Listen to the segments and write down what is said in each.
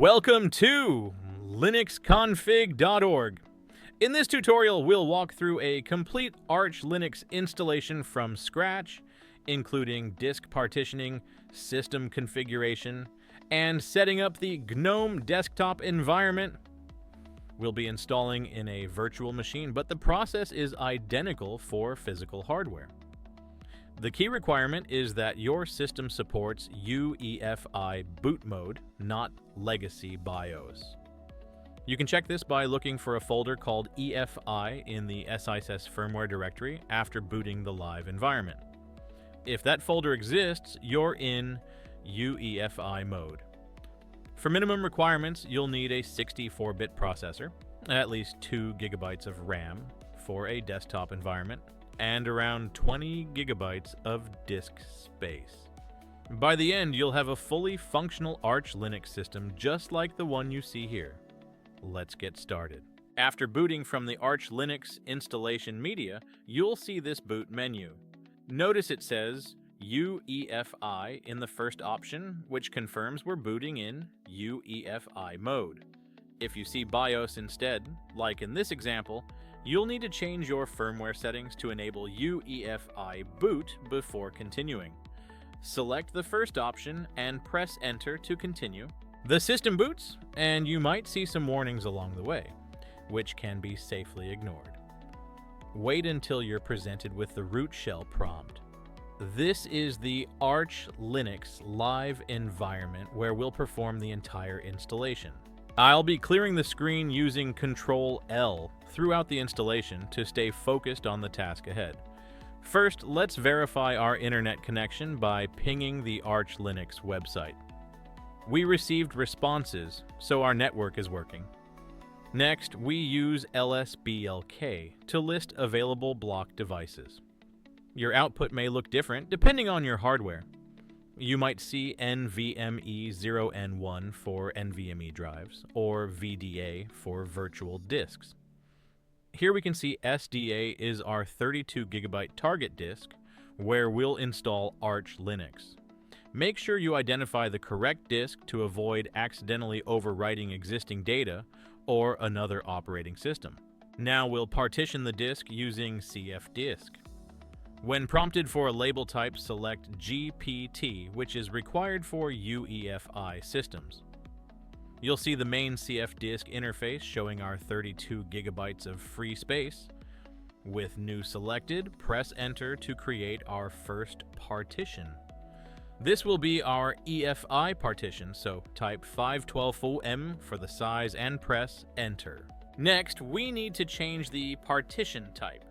Welcome to LinuxConfig.org. In this tutorial, we'll walk through a complete Arch Linux installation from scratch, including disk partitioning, system configuration, and setting up the GNOME desktop environment. We'll be installing in a virtual machine, but the process is identical for physical hardware. The key requirement is that your system supports UEFI boot mode, not legacy BIOS. You can check this by looking for a folder called EFI in the SIS firmware directory after booting the live environment. If that folder exists, you're in UEFI mode. For minimum requirements, you'll need a 64-bit processor, at least 2 GB of RAM for a desktop environment, and around 20 GB of disk space. By the end, you'll have a fully functional Arch Linux system just like the one you see here. Let's get started. After booting from the Arch Linux installation media, you'll see this boot menu. Notice it says UEFI in the first option, which confirms we're booting in UEFI mode. If you see BIOS instead, like in this example, you'll need to change your firmware settings to enable UEFI boot before continuing. Select the first option and press Enter to continue. The system boots, and you might see some warnings along the way, which can be safely ignored. Wait until you're presented with the root shell prompt. This is the Arch Linux live environment where we'll perform the entire installation. I'll be clearing the screen using Control-L throughout the installation to stay focused on the task ahead. First, let's verify our internet connection by pinging the Arch Linux website. We received responses, so our network is working. Next, we use lsblk to list available block devices. Your output may look different depending on your hardware. You might see NVMe0N1 for NVMe drives, or VDA for virtual disks. Here we can see SDA is our 32 GB target disk, where we'll install Arch Linux. Make sure you identify the correct disk to avoid accidentally overwriting existing data or another operating system. Now we'll partition the disk using cfdisk. When prompted for a label type, select GPT, which is required for UEFI systems. You'll see the main cfdisk interface showing our 32 GB of free space. With new selected, press Enter to create our first partition. This will be our EFI partition, so type 512M for the size and press Enter. Next, we need to change the partition type.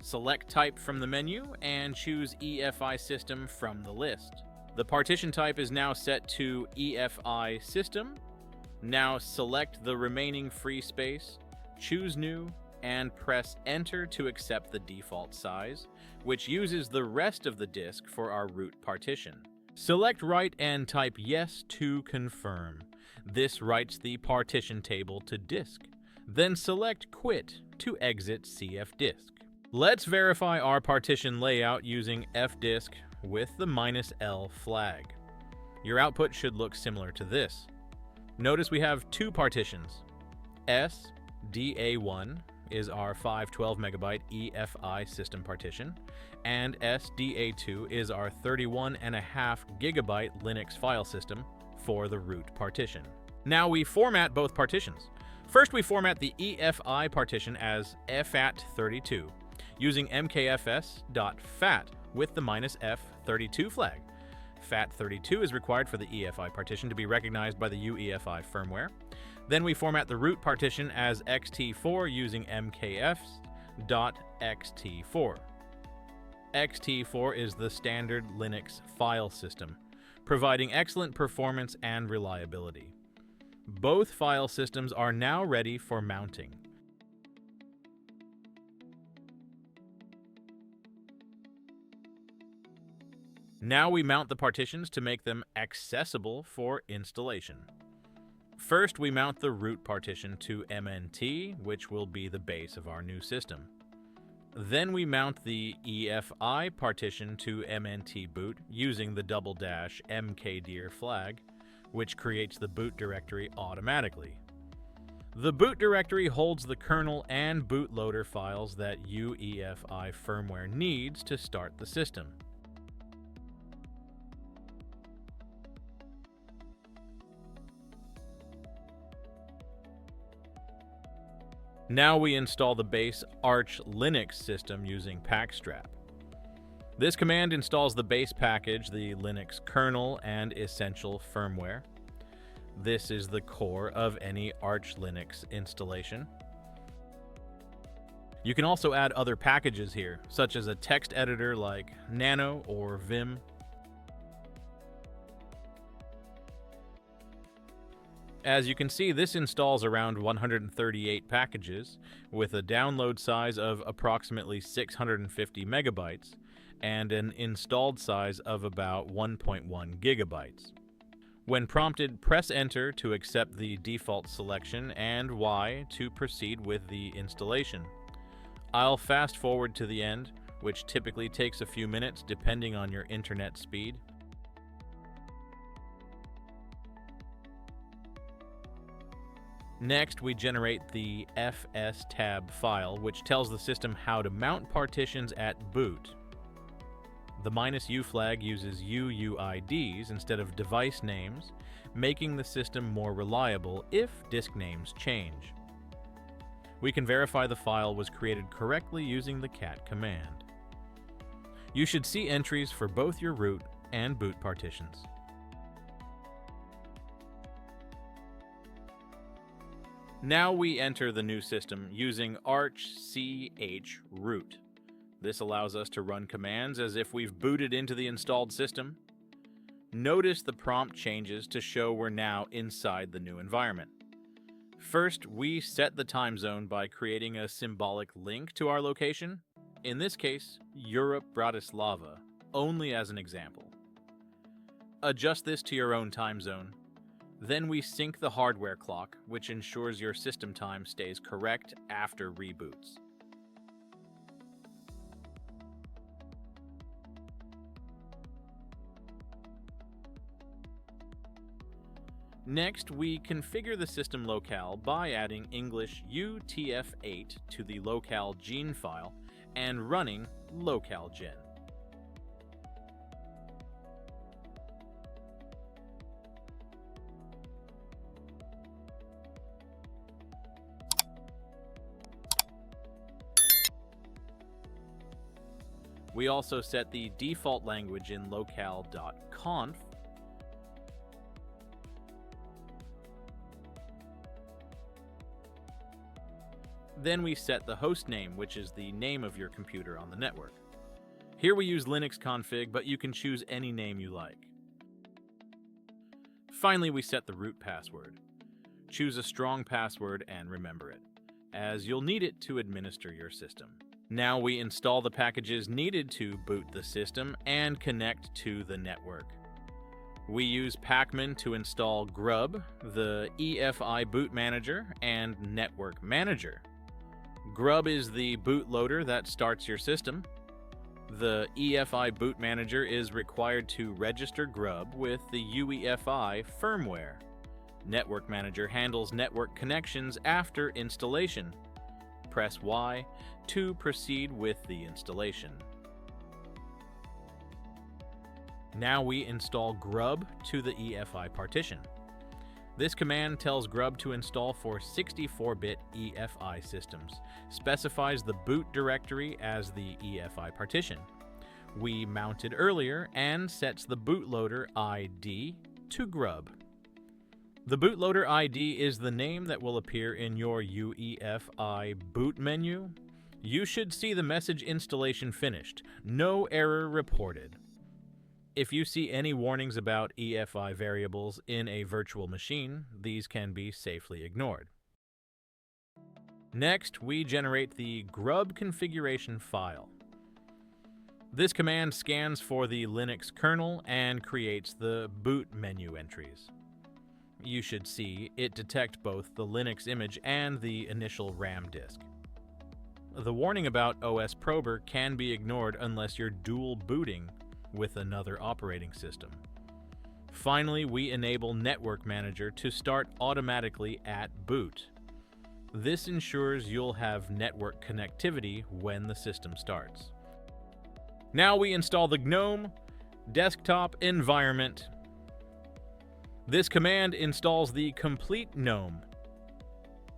Select Type from the menu and choose EFI System from the list. The partition type is now set to EFI System. Now select the remaining free space, choose New, and press Enter to accept the default size, which uses the rest of the disk for our root partition. Select Write and type Yes to confirm. This writes the partition table to disk. Then select Quit to exit cfdisk. Let's verify our partition layout using fdisk with the -L flag. Your output should look similar to this. Notice we have two partitions. SDA1 is our 512 MB EFI system partition, and SDA2 is our 31.5 GB Linux file system for the root partition. Now we format both partitions. First, we format the EFI partition as FAT32. using mkfs.fat with the -F32 flag. FAT32 is required for the EFI partition to be recognized by the UEFI firmware. Then we format the root partition as xt4 using mkfs.xt4. xt4 is the standard Linux file system, providing excellent performance and reliability. Both file systems are now ready for mounting. Now we mount the partitions to make them accessible for installation. First, we mount the root partition to MNT, which will be the base of our new system. Then we mount the EFI partition to MNT boot using the /mkdir flag, which creates the boot directory automatically. The boot directory holds the kernel and bootloader files that UEFI firmware needs to start the system. Now we install the base Arch Linux system using Pacstrap. This command installs the base package, the Linux kernel, and essential firmware. This is the core of any Arch Linux installation. You can also add other packages here, such as a text editor like Nano or Vim. As you can see, this installs around 138 packages with a download size of approximately 650 megabytes and an installed size of about 1.1 gigabytes. When prompted, press Enter to accept the default selection and Y to proceed with the installation. I'll fast forward to the end, which typically takes a few minutes depending on your internet speed. Next, we generate the fstab file, which tells the system how to mount partitions at boot. The -U flag uses UUIDs instead of device names, making the system more reliable if disk names change. We can verify the file was created correctly using the cat command. You should see entries for both your root and boot partitions. Now we enter the new system using arch-chroot. This allows us to run commands as if we've booted into the installed system. Notice the prompt changes to show we're now inside the new environment. First, we set the time zone by creating a symbolic link to our location, in this case, Europe, Bratislava, only as an example. Adjust this to your own time zone. Then we sync the hardware clock, which ensures your system time stays correct after reboots. Next, we configure the system locale by adding English UTF-8 to the locale gene file and running localgen. We also set the default language in locale.conf. Then we set the host name, which is the name of your computer on the network. Here we use LinuxConfig, but you can choose any name you like. Finally, we set the root password. Choose a strong password and remember it, as you'll need it to administer your system. Now we install the packages needed to boot the system and connect to the network. We use Pacman to install GRUB, the EFI boot manager, and NetworkManager. GRUB is the bootloader that starts your system. The EFI boot manager is required to register GRUB with the UEFI firmware. NetworkManager handles network connections after installation. Press Y to proceed with the installation. Now we install GRUB to the EFI partition. This command tells GRUB to install for 64-bit EFI systems, specifies the boot directory as the EFI partition we mounted earlier, and sets the bootloader ID to GRUB. The bootloader ID is the name that will appear in your UEFI boot menu. You should see the message installation finished. No error reported. If you see any warnings about EFI variables in a virtual machine, these can be safely ignored. Next, we generate the GRUB configuration file. This command scans for the Linux kernel and creates the boot menu entries. You should see it detect both the Linux image and the initial RAM disk. The warning about OS Prober can be ignored unless you're dual booting with another operating system. Finally, we enable NetworkManager to start automatically at boot. This ensures you'll have network connectivity when the system starts. Now we install the GNOME desktop environment. This command installs the complete GNOME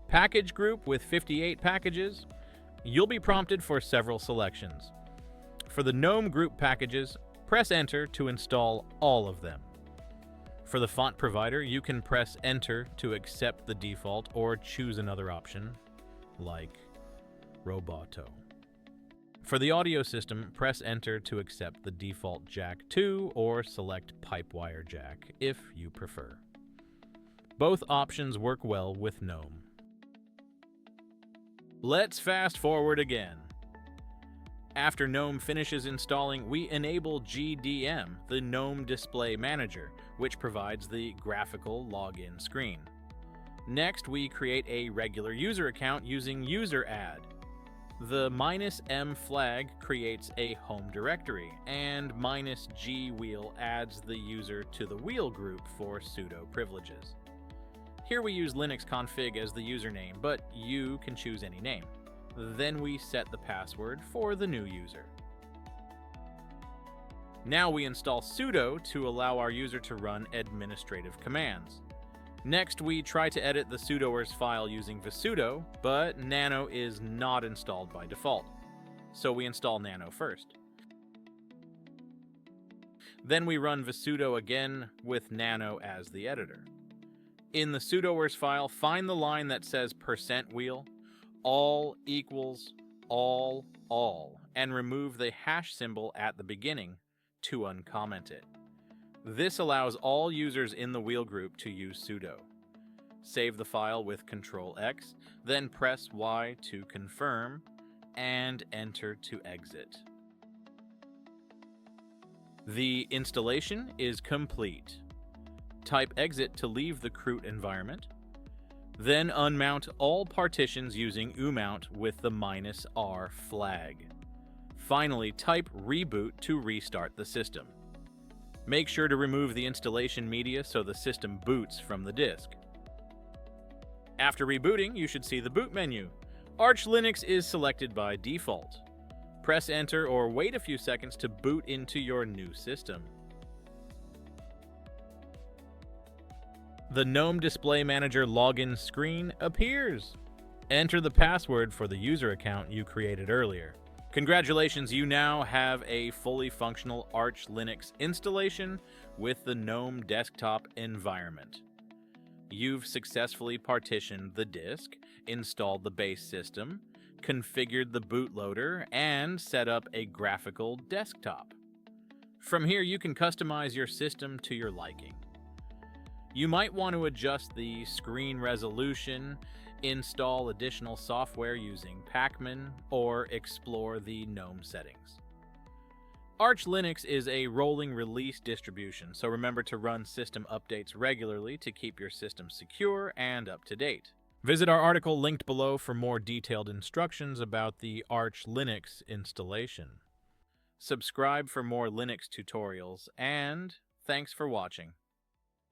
package group with 58 packages. You'll be prompted for several selections. For the GNOME group packages, press Enter to install all of them. For the font provider, you can press Enter to accept the default or choose another option, like Roboto. For the audio system, press Enter to accept the default Jack 2 or select Pipewire Jack if you prefer. Both options work well with GNOME. Let's fast forward again. After GNOME finishes installing, we enable GDM, the GNOME Display Manager, which provides the graphical login screen. Next, we create a regular user account using UserAdd. The -m flag creates a home directory, and -g wheel adds the user to the wheel group for sudo privileges. Here we use LinuxConfig as the username, but you can choose any name. Then we set the password for the new user. Now we install sudo to allow our user to run administrative commands. Next, we try to edit the sudoers file using vsudo, but nano is not installed by default, so we install nano first. Then we run vsudo again with nano as the editor. In the sudoers file, find the line that says %wheel, all equals all, and remove the hash symbol at the beginning to uncomment it. This allows all users in the wheel group to use sudo. Save the file with Ctrl-X, then press Y to confirm, and Enter to exit. The installation is complete. Type exit to leave the cfroot environment. Then unmount all partitions using umount with the -r flag. Finally, type reboot to restart the system. Make sure to remove the installation media so the system boots from the disk. After rebooting, you should see the boot menu. Arch Linux is selected by default. Press Enter or wait a few seconds to boot into your new system. The GNOME Display Manager login screen appears. Enter the password for the user account you created earlier. Congratulations, you now have a fully functional Arch Linux installation with the GNOME desktop environment. You've successfully partitioned the disk, installed the base system, configured the bootloader, and set up a graphical desktop. From here, you can customize your system to your liking. You might want to adjust the screen resolution, install additional software using Pacman, or explore the GNOME settings. Arch Linux is a rolling release distribution, so remember to run system updates regularly to keep your system secure and up to date. Visit our article linked below for more detailed instructions about the Arch Linux installation. Subscribe for more Linux tutorials, and thanks for watching.